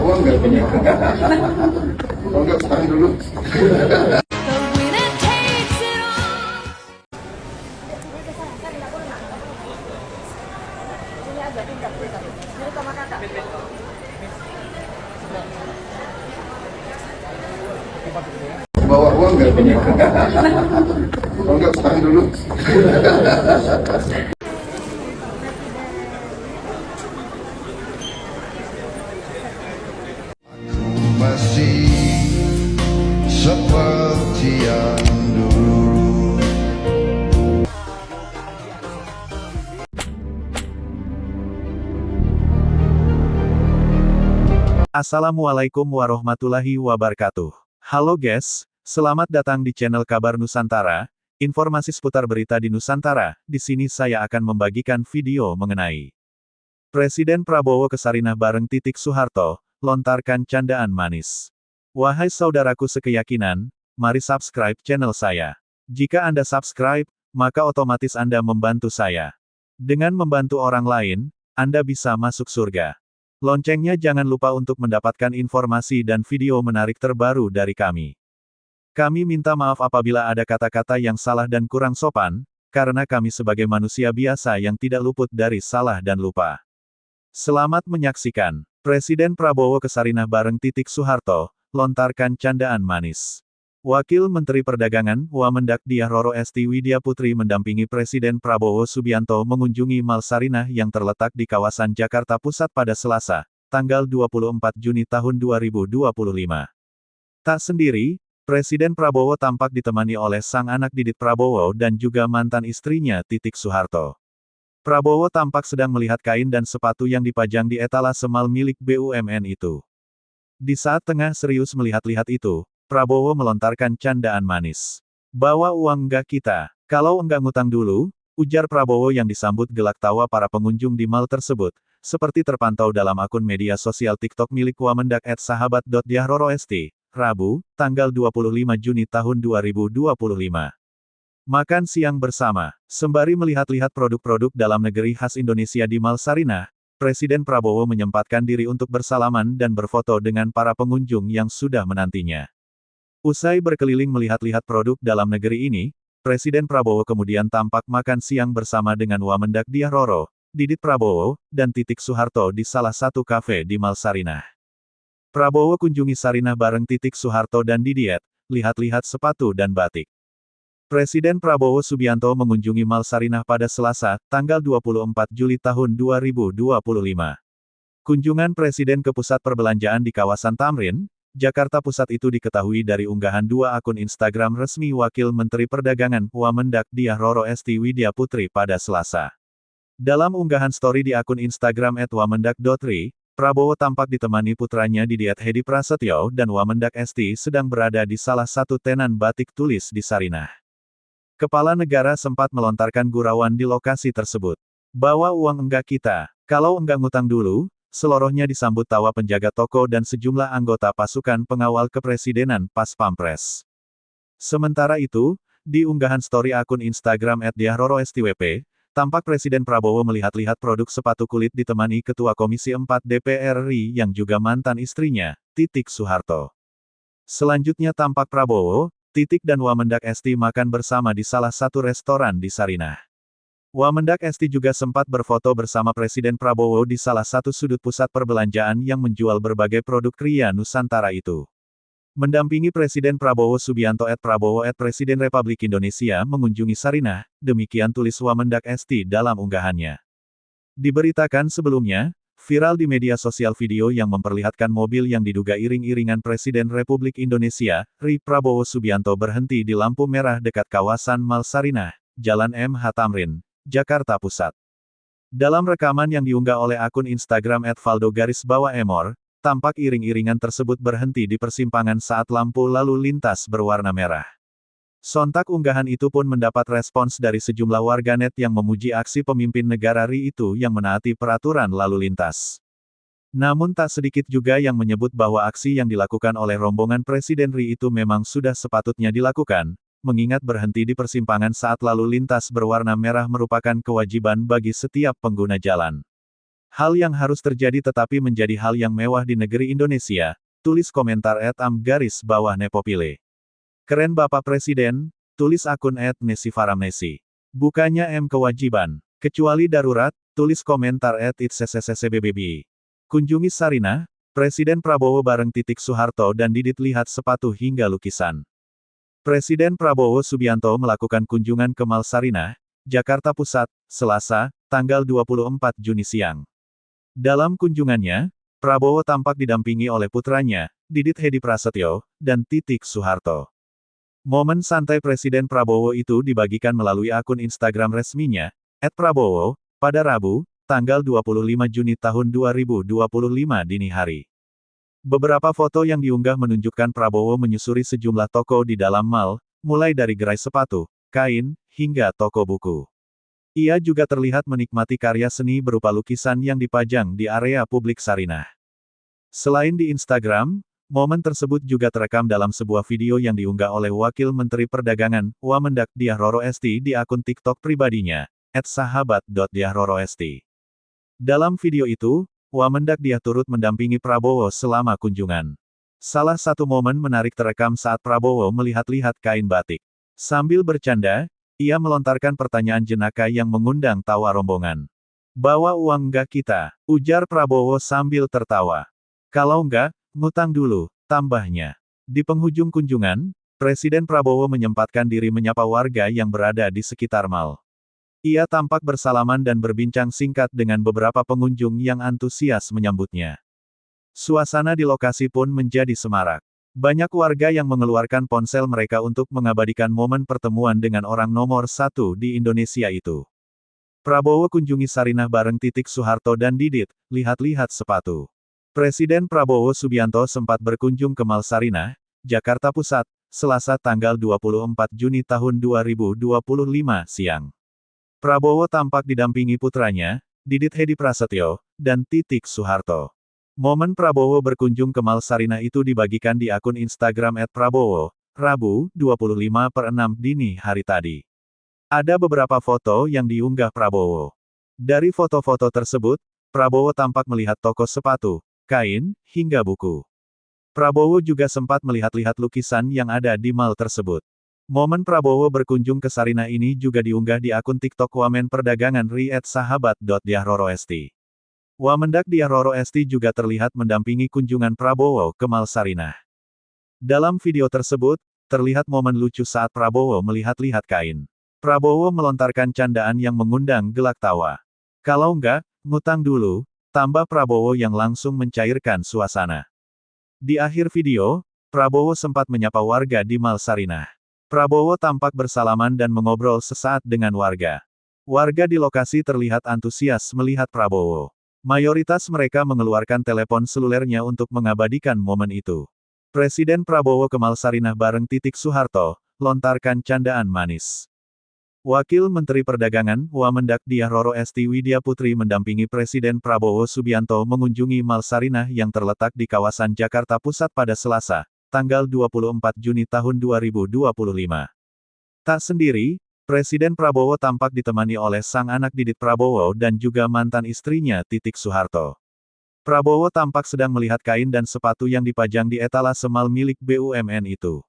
uang nggak punya. Oh nggak, sekarang dulu. Bawa uang nggak punya. Oh nggak, sekarang dulu. Masih seperti yang dulu. Assalamualaikum warahmatullahi wabarakatuh. Halo guys, selamat datang di channel Kabar Nusantara. Informasi seputar berita di Nusantara. Di sini saya akan membagikan video mengenai Presiden Prabowo ke Sarinah bareng Titik Soeharto, lontarkan candaan manis. Wahai saudaraku sekeyakinan, mari subscribe channel saya. Jika Anda subscribe, maka otomatis Anda membantu saya. Dengan membantu orang lain, Anda bisa masuk surga. Loncengnya jangan lupa untuk mendapatkan informasi dan video menarik terbaru dari kami. Kami minta maaf apabila ada kata-kata yang salah dan kurang sopan, karena kami sebagai manusia biasa yang tidak luput dari salah dan lupa. Selamat menyaksikan. Presiden Prabowo ke Sarinah bareng Titik Soeharto, lontarkan candaan manis. Wakil Menteri Perdagangan, Wamendak Diah Roro Esti Widya Putri mendampingi Presiden Prabowo Subianto mengunjungi Mall Sarinah yang terletak di kawasan Jakarta Pusat pada Selasa, tanggal 24 Juni tahun 2025. Tak sendiri, Presiden Prabowo tampak ditemani oleh sang anak Didit Prabowo dan juga mantan istrinya Titik Soeharto. Prabowo tampak sedang melihat kain dan sepatu yang dipajang di etalase mal milik BUMN itu. Di saat tengah serius melihat-lihat itu, Prabowo melontarkan candaan manis. Bawa uang enggak kita? Kalau enggak ngutang dulu, ujar Prabowo yang disambut gelak tawa para pengunjung di mal tersebut, seperti terpantau dalam akun media sosial TikTok milik Wamendak @sahabat.diahroroesti, Rabu, tanggal 25 Juni tahun 2025. Makan siang bersama. Sembari melihat-lihat produk-produk dalam negeri khas Indonesia di Mall Sarinah, Presiden Prabowo menyempatkan diri untuk bersalaman dan berfoto dengan para pengunjung yang sudah menantinya. Usai berkeliling melihat-lihat produk dalam negeri ini, Presiden Prabowo kemudian tampak makan siang bersama dengan Wamendak Diah Roro, Didit Prabowo, dan Titik Soeharto di salah satu kafe di Mall Sarinah. Prabowo kunjungi Sarinah bareng Titik Soeharto dan Didit, lihat-lihat sepatu dan batik. Presiden Prabowo Subianto mengunjungi Mall Sarinah pada Selasa, tanggal 24 Juli tahun 2025. Kunjungan Presiden ke pusat perbelanjaan di kawasan Tamrin, Jakarta Pusat itu diketahui dari unggahan dua akun Instagram resmi Wakil Menteri Perdagangan, Wamendak Diah Roro Esti Widya Putri pada Selasa. Dalam unggahan story di akun Instagram @wamendak.ri, Prabowo tampak ditemani putranya Didit Hedi Prasetyo dan Wamendak Esti sedang berada di salah satu tenan batik tulis di Sarinah. Kepala negara sempat melontarkan gurauan di lokasi tersebut. Bawa uang enggak kita? Kalau enggak ngutang dulu, selorohnya disambut tawa penjaga toko dan sejumlah anggota pasukan pengawal kepresidenan pas Pampres. Sementara itu, di unggahan story akun Instagram @diahroroestiwp, tampak Presiden Prabowo melihat-lihat produk sepatu kulit ditemani Ketua Komisi 4 DPR RI yang juga mantan istrinya, Titik Soeharto. Selanjutnya tampak Prabowo, Titik dan Wamendak Esti makan bersama di salah satu restoran di Sarinah. Wamendak Esti juga sempat berfoto bersama Presiden Prabowo di salah satu sudut pusat perbelanjaan yang menjual berbagai produk kria Nusantara itu. Mendampingi Presiden Prabowo Subianto @Prabowo @Presiden Republik Indonesia mengunjungi Sarinah, demikian tulis Wamendak Esti dalam unggahannya. Diberitakan sebelumnya, viral di media sosial video yang memperlihatkan mobil yang diduga iring-iringan Presiden Republik Indonesia, RI Prabowo Subianto berhenti di lampu merah dekat kawasan Mall Sarinah, Jalan MH Tamrin, Jakarta Pusat. Dalam rekaman yang diunggah oleh akun Instagram @valdo_emor, tampak iring-iringan tersebut berhenti di persimpangan saat lampu lalu lintas berwarna merah. Sontak unggahan itu pun mendapat respons dari sejumlah warganet yang memuji aksi pemimpin negara RI itu yang menaati peraturan lalu lintas. Namun tak sedikit juga yang menyebut bahwa aksi yang dilakukan oleh rombongan Presiden RI itu memang sudah sepatutnya dilakukan, mengingat berhenti di persimpangan saat lalu lintas berwarna merah merupakan kewajiban bagi setiap pengguna jalan. Hal yang harus terjadi tetapi menjadi hal yang mewah di negeri Indonesia, tulis komentar @am_nepopile. Keren Bapak Presiden, tulis akun @nesifaramnesi. Bukannya kewajiban. Kecuali darurat, tulis komentar @itsccccbbb. Kunjungi Sarinah, Presiden Prabowo bareng Titik Soeharto dan Didit lihat sepatu hingga lukisan. Presiden Prabowo Subianto melakukan kunjungan ke Mall Sarinah, Jakarta Pusat, Selasa, tanggal 24 Juni siang. Dalam kunjungannya, Prabowo tampak didampingi oleh putranya, Didit Hedi Prasetyo, dan Titik Soeharto. Momen santai Presiden Prabowo itu dibagikan melalui akun Instagram resminya, @prabowo, pada Rabu, tanggal 25 Juni tahun 2025 dini hari. Beberapa foto yang diunggah menunjukkan Prabowo menyusuri sejumlah toko di dalam mall, mulai dari gerai sepatu, kain, hingga toko buku. Ia juga terlihat menikmati karya seni berupa lukisan yang dipajang di area publik Sarinah. Selain di Instagram, momen tersebut juga terekam dalam sebuah video yang diunggah oleh Wakil Menteri Perdagangan, Wamendak Diah Roro Esti di akun TikTok pribadinya, @sahabat.diahroroesti. Dalam video itu, Wamendak Diah turut mendampingi Prabowo selama kunjungan. Salah satu momen menarik terekam saat Prabowo melihat-lihat kain batik. Sambil bercanda, ia melontarkan pertanyaan jenaka yang mengundang tawa rombongan. "Bawa uang nggak kita?" ujar Prabowo sambil tertawa. "Kalau nggak, ngutang dulu," tambahnya. Di penghujung kunjungan, Presiden Prabowo menyempatkan diri menyapa warga yang berada di sekitar mall. Ia tampak bersalaman dan berbincang singkat dengan beberapa pengunjung yang antusias menyambutnya. Suasana di lokasi pun menjadi semarak. Banyak warga yang mengeluarkan ponsel mereka untuk mengabadikan momen pertemuan dengan orang nomor satu di Indonesia itu. Prabowo kunjungi Sarinah bareng Titik Soeharto dan Didit, lihat-lihat sepatu. Presiden Prabowo Subianto sempat berkunjung ke Mall Sarinah, Jakarta Pusat, Selasa tanggal 24 Juni tahun 2025 siang. Prabowo tampak didampingi putranya, Didit Hedi Prasetyo, dan Titik Soeharto. Momen Prabowo berkunjung ke Mall Sarinah itu dibagikan di akun Instagram @prabowo, Rabu, 25/6 dini hari tadi. Ada beberapa foto yang diunggah Prabowo. Dari foto-foto tersebut, Prabowo tampak melihat toko sepatu, kain, hingga buku. Prabowo juga sempat melihat-lihat lukisan yang ada di mall tersebut. Momen Prabowo berkunjung ke Sarinah ini juga diunggah di akun TikTok Wamen Perdagangan Ri @sahabat.diahroroesti. Wamendak Diah Roro Esti juga terlihat mendampingi kunjungan Prabowo ke Mall Sarinah. Dalam video tersebut, terlihat momen lucu saat Prabowo melihat-lihat kain. Prabowo melontarkan candaan yang mengundang gelak tawa. "Kalau nggak, ngutang dulu," tambah Prabowo yang langsung mencairkan suasana. Di akhir video, Prabowo sempat menyapa warga di Mall Sarinah. Prabowo tampak bersalaman dan mengobrol sesaat dengan warga. Warga di lokasi terlihat antusias melihat Prabowo. Mayoritas mereka mengeluarkan telepon selulernya untuk mengabadikan momen itu. Presiden Prabowo ke Mall Sarinah bareng Titik Soeharto, lontarkan candaan manis. Wakil Menteri Perdagangan, Wamendak Diah Roro Esti Widya Putri mendampingi Presiden Prabowo Subianto mengunjungi Mall Sarinah yang terletak di kawasan Jakarta Pusat pada Selasa, tanggal 24 Juni tahun 2025. Tak sendiri, Presiden Prabowo tampak ditemani oleh sang anak Didit Prabowo dan juga mantan istrinya Titik Soeharto. Prabowo tampak sedang melihat kain dan sepatu yang dipajang di etalase mall milik BUMN itu.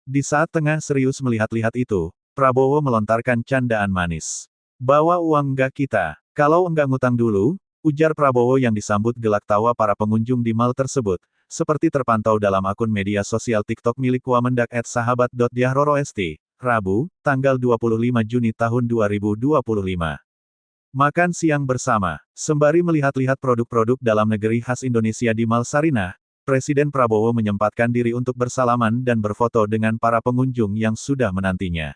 Di saat tengah serius melihat-lihat itu, Prabowo melontarkan candaan manis. "Bawa uang nggak kita? Kalau enggak ngutang dulu," ujar Prabowo yang disambut gelak tawa para pengunjung di mall tersebut, seperti terpantau dalam akun media sosial TikTok milik Wamendak @sahabat.diahroroesti, Rabu, tanggal 25 Juni tahun 2025. Makan siang bersama. Sembari melihat-lihat produk-produk dalam negeri khas Indonesia di Mall Sarinah, Presiden Prabowo menyempatkan diri untuk bersalaman dan berfoto dengan para pengunjung yang sudah menantinya.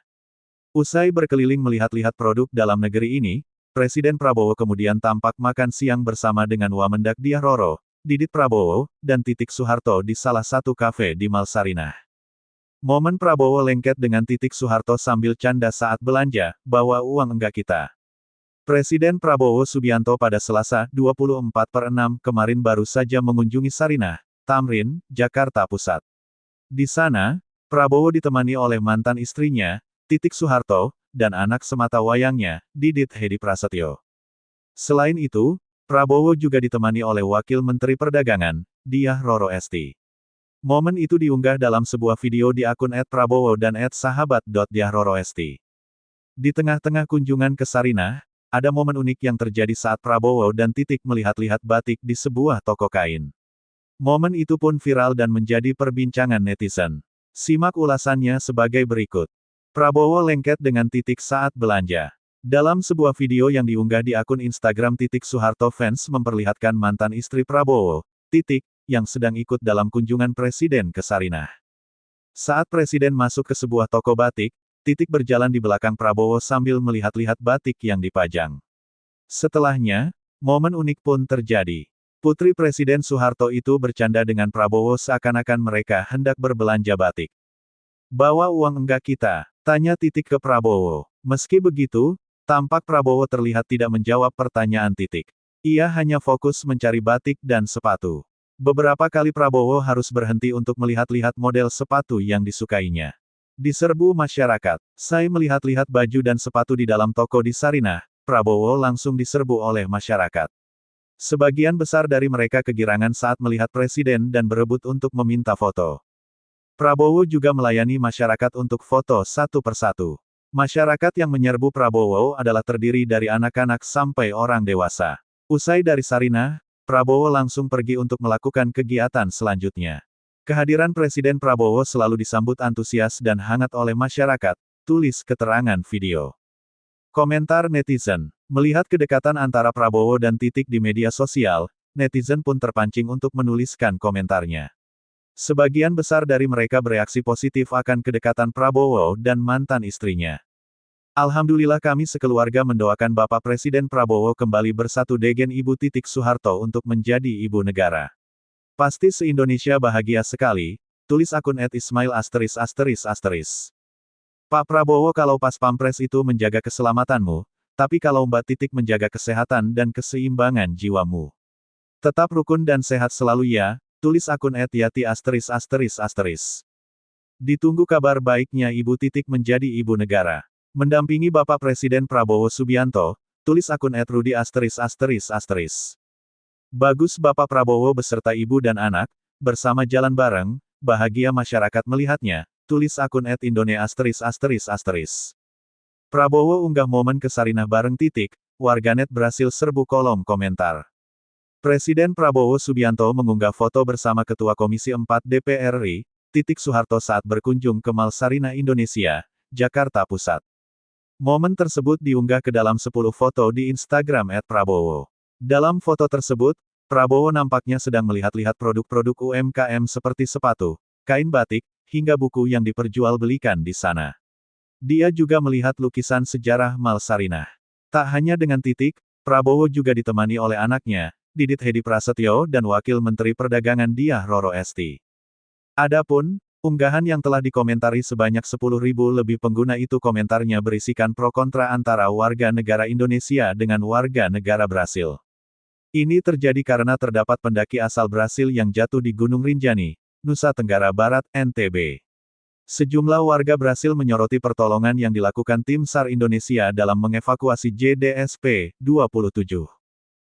Usai berkeliling melihat-lihat produk dalam negeri ini, Presiden Prabowo kemudian tampak makan siang bersama dengan Wamendak Diah Roro, Didit Prabowo, dan Titik Soeharto di salah satu kafe di Mall Sarinah. Momen Prabowo lengket dengan Titik Soeharto sambil canda saat belanja, "Bawa uang enggak kita?" Presiden Prabowo Subianto pada Selasa, 24/6 kemarin baru saja mengunjungi Sarinah, Tamrin, Jakarta Pusat. Di sana, Prabowo ditemani oleh mantan istrinya, Titik Soeharto, dan anak sematawayangnya, Didit Hedi Prasetyo. Selain itu, Prabowo juga ditemani oleh Wakil Menteri Perdagangan, Diah Roro Esti. Momen itu diunggah dalam sebuah video di akun @prabowo dan @sahabat.diahroroesti. Di tengah-tengah kunjungan ke Sarinah, ada momen unik yang terjadi saat Prabowo dan Titik melihat-lihat batik di sebuah toko kain. Momen itu pun viral dan menjadi perbincangan netizen. Simak ulasannya sebagai berikut. Prabowo lengket dengan Titik saat belanja. Dalam sebuah video yang diunggah di akun Instagram Titik Soeharto Fans memperlihatkan mantan istri Prabowo, Titik, yang sedang ikut dalam kunjungan Presiden ke Sarinah. Saat Presiden masuk ke sebuah toko batik, Titik berjalan di belakang Prabowo sambil melihat-lihat batik yang dipajang. Setelahnya, momen unik pun terjadi. Putri Presiden Soeharto itu bercanda dengan Prabowo seakan-akan mereka hendak berbelanja batik. "Bawa uang enggak kita?" tanya Titik ke Prabowo. Meski begitu, tampak Prabowo terlihat tidak menjawab pertanyaan Titik. Ia hanya fokus mencari batik dan sepatu. Beberapa kali Prabowo harus berhenti untuk melihat-lihat model sepatu yang disukainya. Diserbu masyarakat. "Saya melihat-lihat baju dan sepatu di dalam toko di Sarinah," Prabowo langsung diserbu oleh masyarakat. Sebagian besar dari mereka kegirangan saat melihat Presiden dan berebut untuk meminta foto. Prabowo juga melayani masyarakat untuk foto satu persatu. Masyarakat yang menyerbu Prabowo adalah terdiri dari anak-anak sampai orang dewasa. Usai dari Sarinah, Prabowo langsung pergi untuk melakukan kegiatan selanjutnya. Kehadiran Presiden Prabowo selalu disambut antusias dan hangat oleh masyarakat, tulis keterangan video. Komentar netizen. Melihat kedekatan antara Prabowo dan Titik di media sosial, netizen pun terpancing untuk menuliskan komentarnya. Sebagian besar dari mereka bereaksi positif akan kedekatan Prabowo dan mantan istrinya. "Alhamdulillah kami sekeluarga mendoakan Bapak Presiden Prabowo kembali bersatu dengan Ibu Titik Soeharto untuk menjadi ibu negara. Pasti se-Indonesia bahagia sekali," tulis akun @ismail*. "Pak Prabowo, kalau pas pampres itu menjaga keselamatanmu, tapi kalau Mbak Titik menjaga kesehatan dan keseimbangan jiwamu. Tetap rukun dan sehat selalu ya," tulis akun @yati*. Ditunggu kabar baiknya Ibu Titik menjadi ibu negara. Mendampingi Bapak Presiden Prabowo Subianto, tulis akun @rudi*. "Bagus Bapak Prabowo beserta ibu dan anak, bersama jalan bareng, bahagia masyarakat melihatnya," tulis akun @indone*. Prabowo unggah momen ke Sarinah bareng Titik, warganet berhasil serbu kolom komentar. Presiden Prabowo Subianto mengunggah foto bersama Ketua Komisi 4 DPR RI, Titik Soeharto saat berkunjung ke Mall Sarinah Indonesia, Jakarta Pusat. Momen tersebut diunggah ke dalam 10 foto di Instagram @prabowo. Dalam foto tersebut, Prabowo nampaknya sedang melihat-lihat produk-produk UMKM seperti sepatu, kain batik, hingga buku yang diperjualbelikan di sana. Dia juga melihat lukisan sejarah Mall Sarinah. Tak hanya dengan Titik, Prabowo juga ditemani oleh anaknya, Didit Hedi Prasetyo dan Wakil Menteri Perdagangan Diah Roro Esti. Adapun unggahan yang telah dikomentari sebanyak 10.000 lebih pengguna itu komentarnya berisikan pro kontra antara warga negara Indonesia dengan warga negara Brasil. Ini terjadi karena terdapat pendaki asal Brasil yang jatuh di Gunung Rinjani, Nusa Tenggara Barat, NTB. Sejumlah warga Brasil menyoroti pertolongan yang dilakukan tim SAR Indonesia dalam mengevakuasi JDSP-27.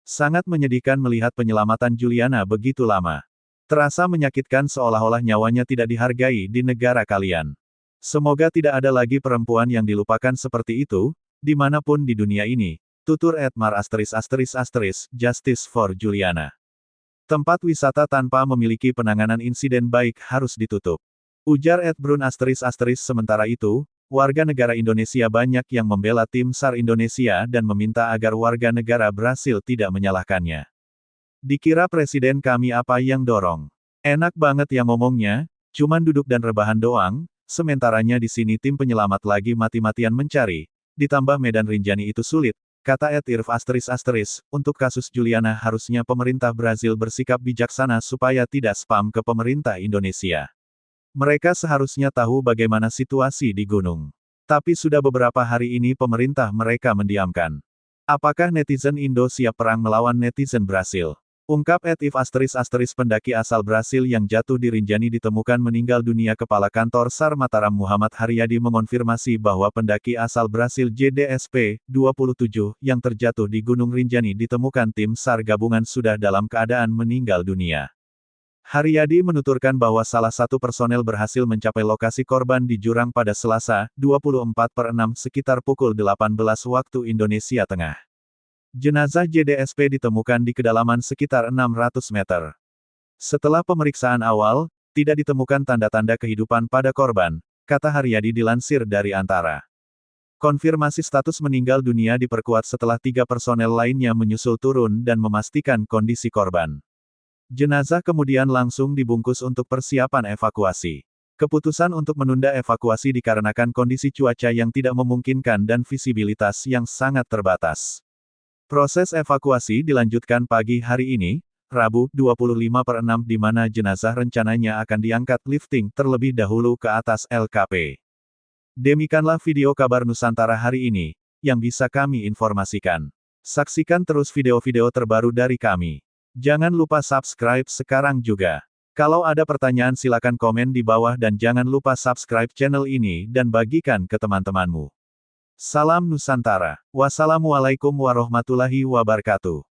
"Sangat menyedihkan melihat penyelamatan Juliana begitu lama. Terasa menyakitkan seolah-olah nyawanya tidak dihargai di negara kalian. Semoga tidak ada lagi perempuan yang dilupakan seperti itu, dimanapun di dunia ini," tutur @mar**. Justice for Juliana. "Tempat wisata tanpa memiliki penanganan insiden baik harus ditutup," ujar @brun**. Sementara itu, warga negara Indonesia banyak yang membela tim SAR Indonesia dan meminta agar warga negara Brasil tidak menyalahkannya. "Dikira presiden kami apa yang dorong? Enak banget ya ngomongnya, cuman duduk dan rebahan doang, sementaranya di sini tim penyelamat lagi mati-matian mencari, ditambah medan Rinjani itu sulit," kata @irf**. "Untuk kasus Juliana harusnya pemerintah Brasil bersikap bijaksana supaya tidak spam ke pemerintah Indonesia. Mereka seharusnya tahu bagaimana situasi di gunung. Tapi sudah beberapa hari ini pemerintah mereka mendiamkan. Apakah netizen Indo siap perang melawan netizen Brasil?" Ungkap @if pendaki asal Brasil yang jatuh di Rinjani ditemukan meninggal dunia. Kepala Kantor SAR Mataram Muhammad Haryadi mengonfirmasi bahwa pendaki asal Brasil JDSP 27 yang terjatuh di Gunung Rinjani ditemukan tim SAR gabungan sudah dalam keadaan meninggal dunia. Haryadi menuturkan bahwa salah satu personel berhasil mencapai lokasi korban di jurang pada Selasa, 24/6 sekitar pukul 18 waktu Indonesia Tengah. Jenazah JDSP ditemukan di kedalaman sekitar 600 meter. Setelah pemeriksaan awal, tidak ditemukan tanda-tanda kehidupan pada korban, kata Haryadi dilansir dari Antara. Konfirmasi status meninggal dunia diperkuat setelah 3 personel lainnya menyusul turun dan memastikan kondisi korban. Jenazah kemudian langsung dibungkus untuk persiapan evakuasi. Keputusan untuk menunda evakuasi dikarenakan kondisi cuaca yang tidak memungkinkan dan visibilitas yang sangat terbatas. Proses evakuasi dilanjutkan pagi hari ini, Rabu, 25/6 di mana jenazah rencananya akan diangkat lifting terlebih dahulu ke atas LKP. Demikianlah video kabar Nusantara hari ini, yang bisa kami informasikan. Saksikan terus video-video terbaru dari kami. Jangan lupa subscribe sekarang juga. Kalau ada pertanyaan silakan komen di bawah dan jangan lupa subscribe channel ini dan bagikan ke teman-temanmu. Salam Nusantara. Wassalamualaikum warahmatullahi wabarakatuh.